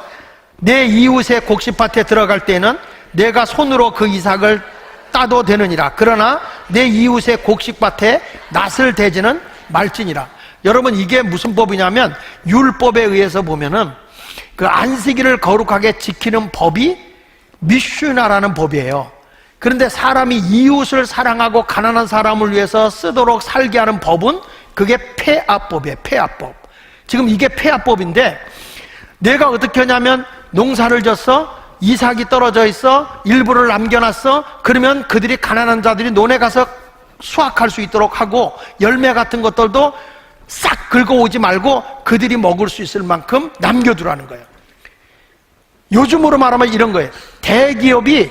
A: 내 이웃의 곡식밭에 들어갈 때에는 내가 손으로 그 이삭을 따도 되느니라. 그러나 내 이웃의 곡식밭에 낫을 대지는 말지니라. 여러분, 이게 무슨 법이냐면 율법에 의해서 보면은 그 안식일을 거룩하게 지키는 법이 미슈나라는 법이에요. 그런데 사람이 이웃을 사랑하고 가난한 사람을 위해서 쓰도록 살게 하는 법은 그게 폐압법이에요. 폐압법. 지금 이게 폐압법인데, 내가 어떻게 하냐면 농사를 졌어, 이삭이 떨어져 있어, 일부를 남겨놨어. 그러면 그들이, 가난한 자들이 논에 가서 수확할 수 있도록 하고, 열매 같은 것들도 싹 긁어오지 말고 그들이 먹을 수 있을 만큼 남겨두라는 거예요. 요즘으로 말하면 이런 거예요. 대기업이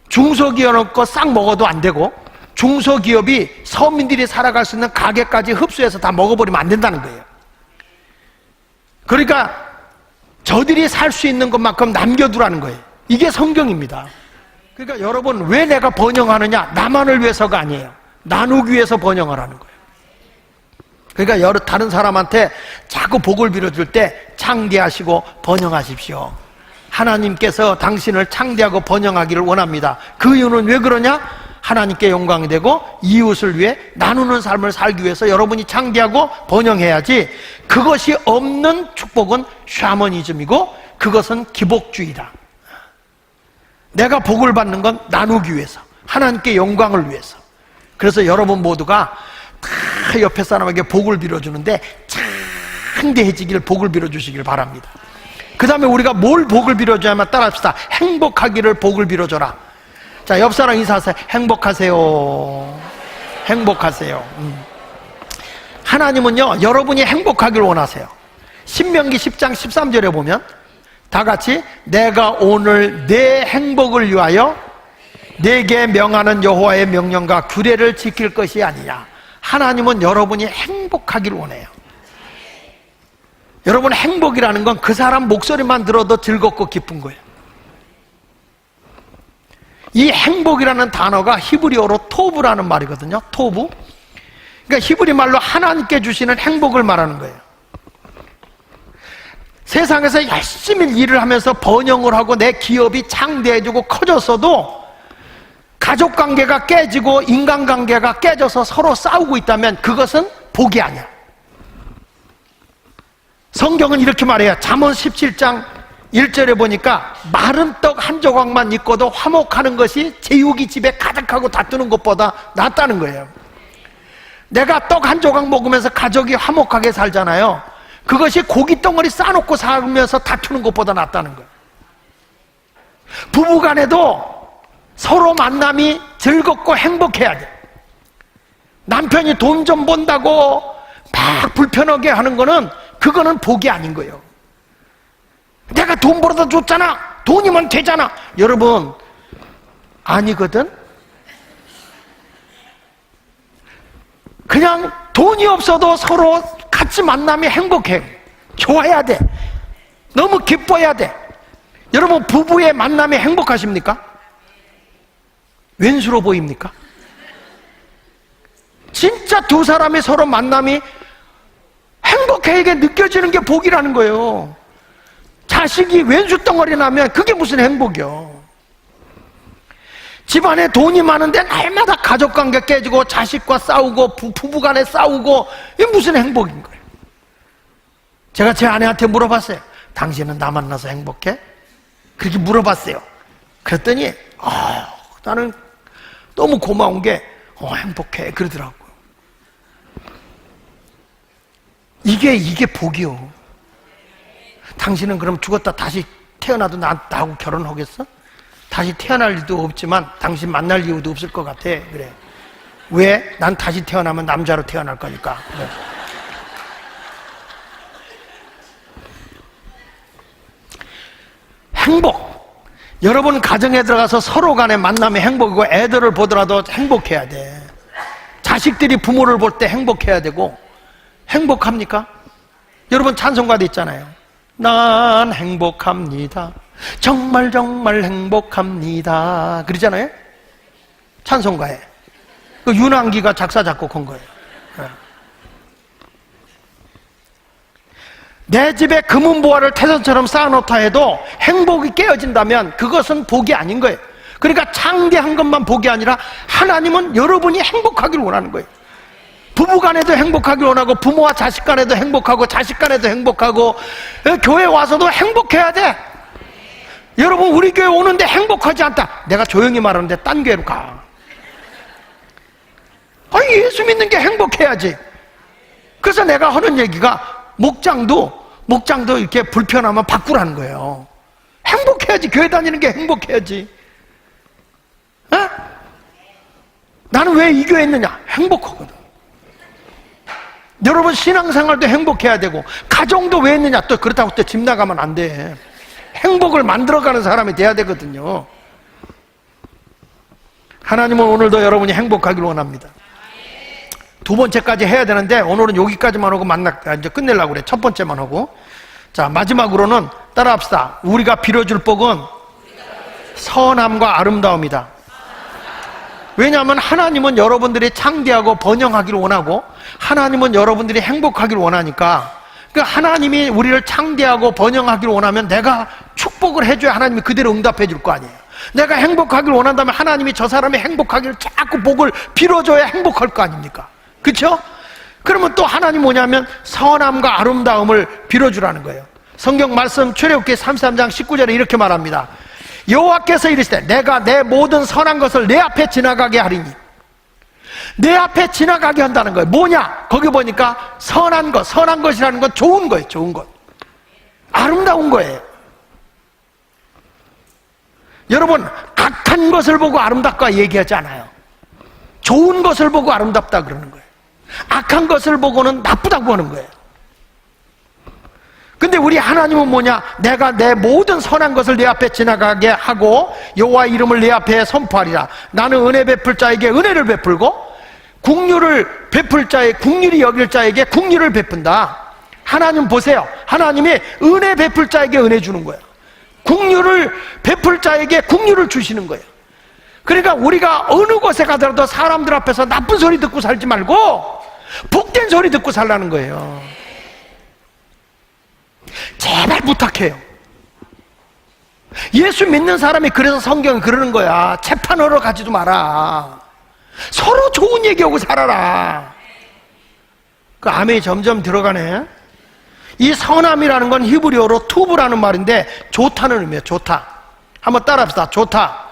A: 중소기업 거 싹 먹어도 안 되고, 중소기업이 서민들이 살아갈 수 있는 가게까지 흡수해서 다 먹어버리면 안 된다는 거예요. 그러니까 저들이 살 수 있는 것만큼 남겨두라는 거예요. 이게 성경입니다. 그러니까 여러분, 왜 내가 번영하느냐? 나만을 위해서가 아니에요. 나누기 위해서 번영을 하는 거예요. 그러니까 여러 다른 사람한테 자꾸 복을 빌어줄 때 창대하시고 번영하십시오. 하나님께서 당신을 창대하고 번영하기를 원합니다. 그 이유는 왜 그러냐? 하나님께 영광이 되고 이웃을 위해 나누는 삶을 살기 위해서 여러분이 창대하고 번영해야지. 그것이 없는 축복은 샤머니즘이고 그것은 기복주의다. 내가 복을 받는 건 나누기 위해서, 하나님께 영광을 위해서. 그래서 여러분 모두가 다 옆에 사람에게 복을 빌어주는데 창대해지길, 복을 빌어주시길 바랍니다. 그 다음에 우리가 뭘 복을 빌어줘야만 따라합시다. 행복하기를 복을 빌어줘라. 자, 옆 사람 인사하세요. 행복하세요. 행복하세요. 하나님은요, 여러분이 행복하기를 원하세요. 신명기 10장 13절에 보면 다 같이 내가 오늘 내 행복을 위하여 내게 명하는 여호와의 명령과 규례를 지킬 것이 아니냐. 하나님은 여러분이 행복하기를 원해요. 여러분, 행복이라는 건 그 사람 목소리만 들어도 즐겁고 기쁜 거예요. 이 행복이라는 단어가 히브리어로 토브라는 말이거든요. 토브. 그러니까 히브리 말로 하나님께 주시는 행복을 말하는 거예요. 세상에서 열심히 일을 하면서 번영을 하고 내 기업이 창대해지고 커졌어도 가족관계가 깨지고 인간관계가 깨져서 서로 싸우고 있다면 그것은 복이 아니야. 성경은 이렇게 말해요. 잠언 17장 1절에 보니까 마른 떡 한 조각만 있고도 화목하는 것이 제육이 집에 가득하고 다투는 것보다 낫다는 거예요. 내가 떡 한 조각 먹으면서 가족이 화목하게 살잖아요. 그것이 고기 덩어리 싸놓고 살면서 다투는 것보다 낫다는 거예요. 부부간에도 서로 만남이 즐겁고 행복해야 돼. 남편이 돈 좀 번다고 막 불편하게 하는 거는 그거는 복이 아닌 거예요. 내가 돈 벌어다 줬잖아. 돈이면 되잖아. 여러분, 아니거든. 그냥 돈이 없어도 서로 같이 만나면 행복해. 좋아야 돼. 너무 기뻐야 돼. 여러분, 부부의 만남이 행복하십니까? 왼수로 보입니까? 진짜 두 사람이 서로 만남이 행복하게 느껴지는 게 복이라는 거예요. 자식이 왼수 덩어리 나면 그게 무슨 행복이요. 집안에 돈이 많은데 날마다 가족관계 깨지고 자식과 싸우고 부부간에 싸우고 이게 무슨 행복인 거예요. 제가 제 아내한테 물어봤어요. 당신은 나 만나서 행복해? 그렇게 물어봤어요. 그랬더니 나는 너무 고마운 게 행복해 그러더라고요. 이게 복이요. 당신은 그럼 죽었다 다시 태어나도 나하고 결혼하겠어? 다시 태어날 일도 없지만 당신 만날 이유도 없을 것 같아. 그래. 왜? 난 다시 태어나면 남자로 태어날 거니까. 그래. 행복. 여러분 가정에 들어가서 서로 간의 만남이 행복이고 애들을 보더라도 행복해야 돼. 자식들이 부모를 볼 때 행복해야 되고. 행복합니까? 여러분 찬송가도 있잖아요. 난 행복합니다. 정말 정말 행복합니다. 그러잖아요. 찬송가에. 그 윤왕기가 작사 작곡한 거예요. 내 집에 금은보화를 태산처럼 쌓아놓다 해도 행복이 깨어진다면 그것은 복이 아닌 거예요. 그러니까 창대한 것만 복이 아니라 하나님은 여러분이 행복하기를 원하는 거예요. 부부간에도 행복하길 원하고 부모와 자식간에도 행복하고 자식간에도 행복하고 교회 와서도 행복해야 돼. 여러분 우리 교회 오는데 행복하지 않다. 내가 조용히 말하는데 딴 교회로 가. 아니 예수 믿는 게 행복해야지. 그래서 내가 하는 얘기가 목장도 이렇게 불편하면 바꾸라는 거예요. 행복해야지. 교회 다니는 게 행복해야지. 에? 나는 왜 이 교회에 있느냐? 행복하거든. 여러분 신앙생활도 행복해야 되고 가정도 왜 있느냐? 또 그렇다고 또 집 나가면 안 돼. 행복을 만들어가는 사람이 돼야 되거든요. 하나님은 오늘도 여러분이 행복하기를 원합니다. 두 번째까지 해야 되는데 오늘은 여기까지만 하고 이제 끝내려고 그래. 첫 번째만 하고. 자, 마지막으로는 따라합시다. 우리가 빌어줄 복은 선함과 아름다움이다. 왜냐하면 하나님은 여러분들이 창대하고 번영하기를 원하고 하나님은 여러분들이 행복하기를 원하니까, 그러니까 하나님이 우리를 창대하고 번영하기를 원하면 내가 축복을 해줘야 하나님이 그대로 응답해 줄 거 아니에요. 내가 행복하기를 원한다면 하나님이 저 사람이 행복하기를 자꾸 복을 빌어줘야 행복할 거 아닙니까? 그렇죠? 그러면 또 하나님 뭐냐면 선함과 아름다움을 빌어주라는 거예요. 성경 말씀 출애굽기 33장 19절에 이렇게 말합니다. 여호와께서 이르시되 내가 내 모든 선한 것을 내 앞에 지나가게 하리니. 내 앞에 지나가게 한다는 거예요. 뭐냐? 거기 보니까 선한 것이라는 건 좋은 거예요. 좋은 것, 아름다운 거예요. 여러분, 악한 것을 보고 아름답다 얘기하지 않아요. 좋은 것을 보고 아름답다 그러는 거예요. 악한 것을 보고는 나쁘다고 하는 거예요. 근데 우리 하나님은 뭐냐? 내가 내 모든 선한 것을 내 앞에 지나가게 하고 여호와 이름을 내 앞에 선포하리라. 나는 은혜 베풀 자에게 은혜를 베풀고 국률을 베풀 자에 국률이 여길 자에게 국률을 베푼다. 하나님 보세요. 하나님이 은혜 베풀 자에게 은혜 주는 거예요. 국률을 베풀 자에게 국률을 주시는 거예요. 그러니까 우리가 어느 곳에 가더라도 사람들 앞에서 나쁜 소리 듣고 살지 말고 복된 소리 듣고 살라는 거예요. 제발 부탁해요. 예수 믿는 사람이 그래서 성경은 그러는 거야. 재판하러 가지도 마라. 서로 좋은 얘기하고 살아라. 그 아멘이 점점 들어가네. 이 선함이라는 건 히브리어로 투브라는 말인데 좋다는 의미예요. 좋다. 한번 따라합시다. 좋다.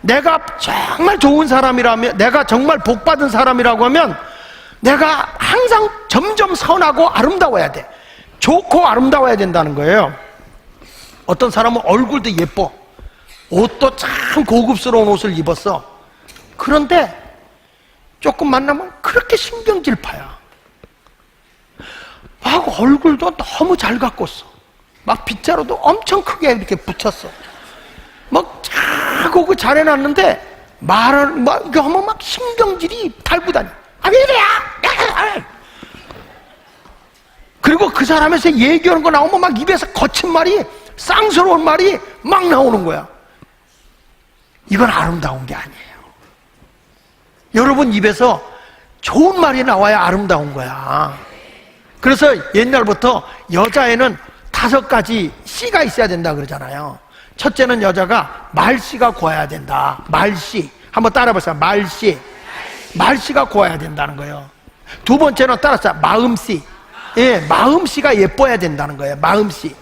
A: 내가 정말 좋은 사람이라면, 내가 정말 복받은 사람이라고 하면 내가 항상 점점 선하고 아름다워야 돼. 좋고 아름다워야 된다는 거예요. 어떤 사람은 얼굴도 예뻐, 옷도 참 고급스러운 옷을 입었어. 그런데 조금 만나면 그렇게 신경질파야. 막 얼굴도 너무 잘 가꿨어. 막 빗자루도 엄청 크게 이렇게 붙였어. 막 자고 그 잘해놨는데 말을 막 이거 하면 막 신경질이 달구다니. 아, 왜 이래야? 그리고 그 사람에서 얘기하는 거 나오면 막 입에서 거친 말이, 쌍스러운 말이 막 나오는 거야. 이건 아름다운 게 아니에요. 여러분 입에서 좋은 말이 나와야 아름다운 거야. 그래서 옛날부터 여자애는 5가지 씨가 있어야 된다 그러잖아요. 첫째는 여자가 말씨가 고와야 된다. 말씨. 한번 따라해보세요. 말씨. 말씨가 고와야 된다는 거예요. 두 번째는 따라서 마음씨. 예, 마음씨가 예뻐야 된다는 거예요. 마음씨.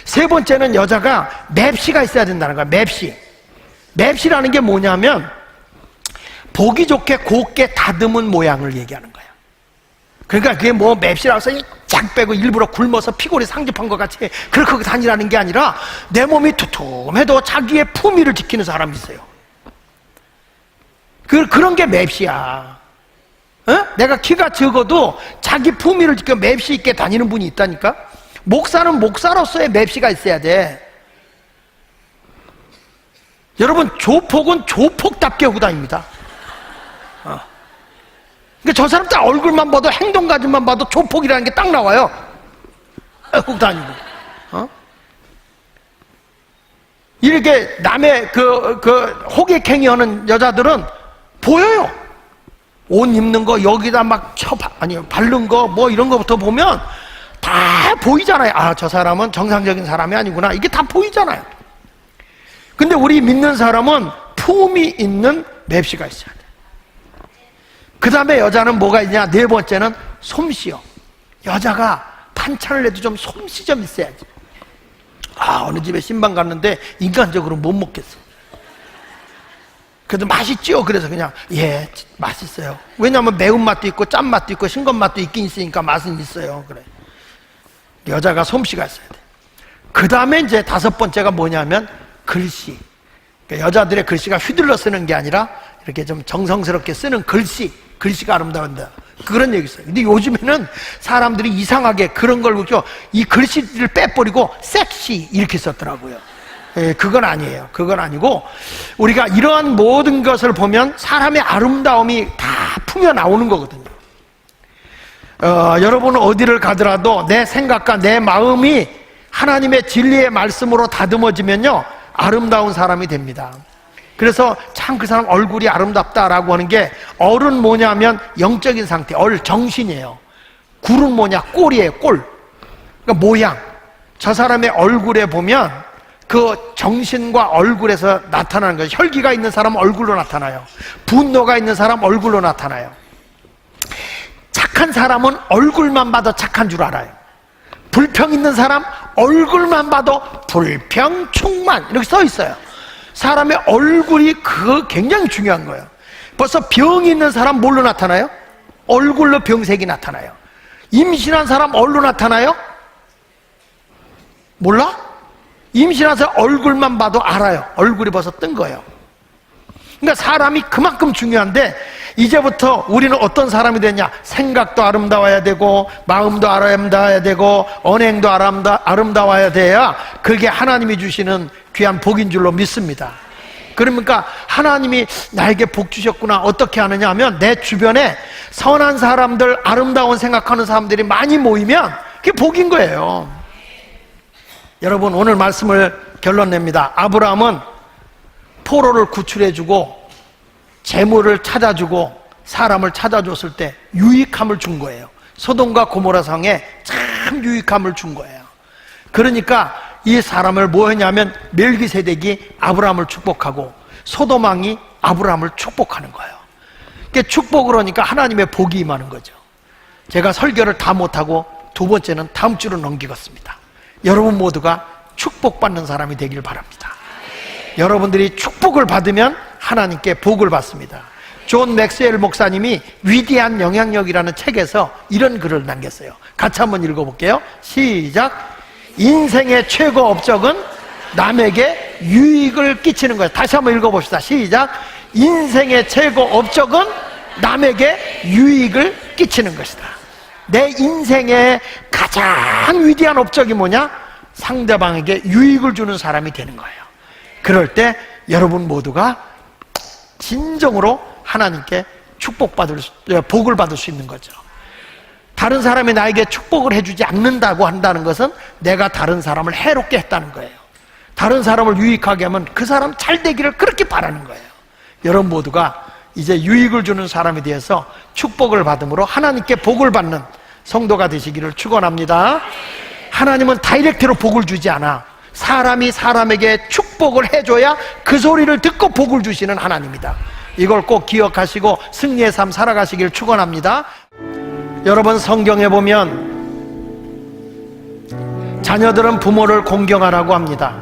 A: 세 번째는 여자가 맵씨가 있어야 된다는 거예요. 맵씨. 맵씨라는 게 뭐냐면 보기 좋게 곱게 다듬은 모양을 얘기하는 거예요. 그러니까 그게 뭐 맵씨라고 해서 쫙 빼고 일부러 굶어서 피골이 상접한 것 같이 그렇게 다니라는 게 아니라 내 몸이 두툼해도 자기의 품위를 지키는 사람이 있어요. 그런 게 맵씨야. 어? 내가 키가 적어도 자기 품위를 지켜 맵씨 있게 다니는 분이 있다니까. 목사는 목사로서의 맵씨가 있어야 돼. 여러분 조폭은 조폭답게 하고 다닙니다. 그러니까 저 사람 딱 얼굴만 봐도 행동가짐만 봐도 조폭이라는 게 딱 나와요. 하고 다니고. 이렇게 남의 호객행위 하는 여자들은 보여요. 옷 입는 거 여기다 막 바른 거 뭐 이런 거부터 보면 다 보이잖아요. 아, 저 사람은 정상적인 사람이 아니구나. 이게 다 보이잖아요. 근데 우리 믿는 사람은 품이 있는 맵시가 있어야 돼. 그 다음에 여자는 뭐가 있냐? 네 번째는 솜씨요. 여자가 반찬을 해도 좀 솜씨 좀 있어야지. 아, 어느 집에 신방 갔는데 인간적으로 못 먹겠어. 그래도 맛있죠? 그래서 그냥 예, 맛있어요. 왜냐하면 매운맛도 있고 짠맛도 있고 싱겁맛도 있긴 있으니까 맛은 있어요. 그래. 여자가 솜씨가 있어야 돼. 그 다음에 이제 5번째가 뭐냐면 글씨. 그러니까 여자들의 글씨가 휘둘러 쓰는 게 아니라 이렇게 좀 정성스럽게 쓰는 글씨가 아름다운다. 그런 얘기 있어요. 근데 요즘에는 사람들이 이상하게 그런 걸 그렇죠. 이 글씨를 빼버리고 섹시 이렇게 썼더라고요. 예, 그건 아니에요. 그건 아니고 우리가 이러한 모든 것을 보면 사람의 아름다움이 다 풍겨 나오는 거거든요. 여러분은 어디를 가더라도 내 생각과 내 마음이 하나님의 진리의 말씀으로 다듬어지면요 아름다운 사람이 됩니다. 그래서 참 그 사람 얼굴이 아름답다라고 하는 게 얼은 뭐냐면 영적인 상태, 정신이에요. 굴은 뭐냐? 꼴이에요. 꼴. 그러니까 모양. 저 사람의 얼굴에 보면 그 정신과 얼굴에서 나타나는 거예요. 혈기가 있는 사람은 얼굴로 나타나요. 분노가 있는 사람 얼굴로 나타나요. 착한 사람은 얼굴만 봐도 착한 줄 알아요. 불평 있는 사람 얼굴만 봐도 불평 충만 이렇게 써 있어요. 사람의 얼굴이 굉장히 중요한 거예요. 벌써 병이 있는 사람 뭘로 나타나요? 얼굴로 병색이 나타나요. 임신한 사람 뭘로 나타나요? 몰라? 임신해서 얼굴만 봐도 알아요. 얼굴이 벌써 뜬 거예요. 그러니까 사람이 그만큼 중요한데, 이제부터 우리는 어떤 사람이 되냐? 생각도 아름다워야 되고, 마음도 아름다워야 되고, 언행도 아름다워야 돼야 그게 하나님이 주시는 귀한 복인 줄로 믿습니다. 그러니까 하나님이 나에게 복 주셨구나. 어떻게 하느냐 하면, 내 주변에 선한 사람들, 아름다운 생각하는 사람들이 많이 모이면 그게 복인 거예요. 여러분, 오늘 말씀을 결론 냅니다. 아브라함은 포로를 구출해주고 재물을 찾아주고 사람을 찾아줬을 때 유익함을 준 거예요. 소돔과 고모라 성에 참 유익함을 준 거예요. 그러니까 이 사람을 뭐 했냐면, 멜기세덱이 아브라함을 축복하고 소돔 왕이 아브라함을 축복하는 거예요. 그러니까 축복을 하니까 하나님의 복이 임하는 거죠. 제가 설교를 다 못하고 두 번째는 다음 주로 넘기겠습니다. 여러분 모두가 축복받는 사람이 되길 바랍니다. 여러분들이 축복을 받으면 하나님께 복을 받습니다. 존 맥스웰 목사님이 위대한 영향력이라는 책에서 이런 글을 남겼어요. 같이 한번 읽어볼게요. 시작. 인생의 최고 업적은 남에게 유익을 끼치는 거예요. 다시 한번 읽어봅시다. 시작. 인생의 최고 업적은 남에게 유익을 끼치는 것이다. 내 인생의 가장 위대한 업적이 뭐냐? 상대방에게 유익을 주는 사람이 되는 거예요. 그럴 때 여러분 모두가 진정으로 하나님께 복을 받을 수 있는 거죠. 다른 사람이 나에게 축복을 해주지 않는다고 한다는 것은 내가 다른 사람을 해롭게 했다는 거예요. 다른 사람을 유익하게 하면 그 사람 잘 되기를 그렇게 바라는 거예요. 여러분 모두가 이제 유익을 주는 사람에 대해서 축복을 받음으로 하나님께 복을 받는 성도가 되시기를 축원합니다. 하나님은 다이렉트로 복을 주지 않아. 사람이 사람에게 축복을 해줘야 그 소리를 듣고 복을 주시는 하나님이다. 이걸 꼭 기억하시고 승리의 삶 살아가시길 축원합니다. 여러분, 성경에 보면 자녀들은 부모를 공경하라고 합니다.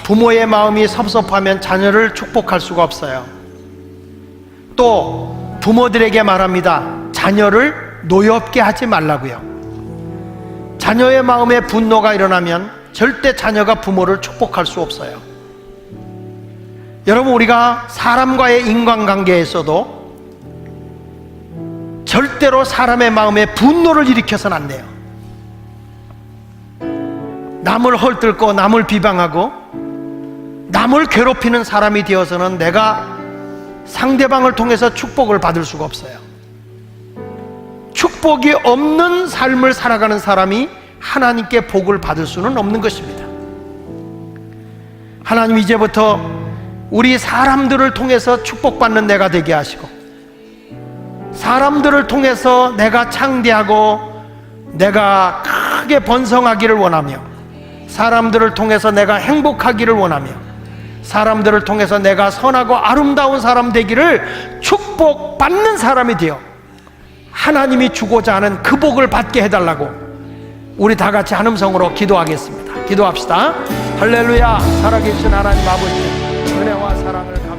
A: 부모의 마음이 섭섭하면 자녀를 축복할 수가 없어요. 또 부모들에게 말합니다. 자녀를 노엽게 하지 말라고요. 자녀의 마음에 분노가 일어나면 절대 자녀가 부모를 축복할 수 없어요. 여러분, 우리가 사람과의 인간관계에서도 절대로 사람의 마음에 분노를 일으켜서는 안 돼요. 남을 헐뜯고 남을 비방하고 남을 괴롭히는 사람이 되어서는 내가 상대방을 통해서 축복을 받을 수가 없어요. 축복이 없는 삶을 살아가는 사람이 하나님께 복을 받을 수는 없는 것입니다. 하나님, 이제부터 우리 사람들을 통해서 축복받는 내가 되게 하시고, 사람들을 통해서 내가 창대하고 내가 크게 번성하기를 원하며, 사람들을 통해서 내가 행복하기를 원하며, 사람들을 통해서 내가 선하고 아름다운 사람 되기를 축복받는 사람이 되어 하나님이 주고자 하는 그 복을 받게 해달라고 우리 다 같이 한 음성으로 기도하겠습니다. 기도합시다. 할렐루야. 살아계신 하나님 아버지, 은혜와 사랑을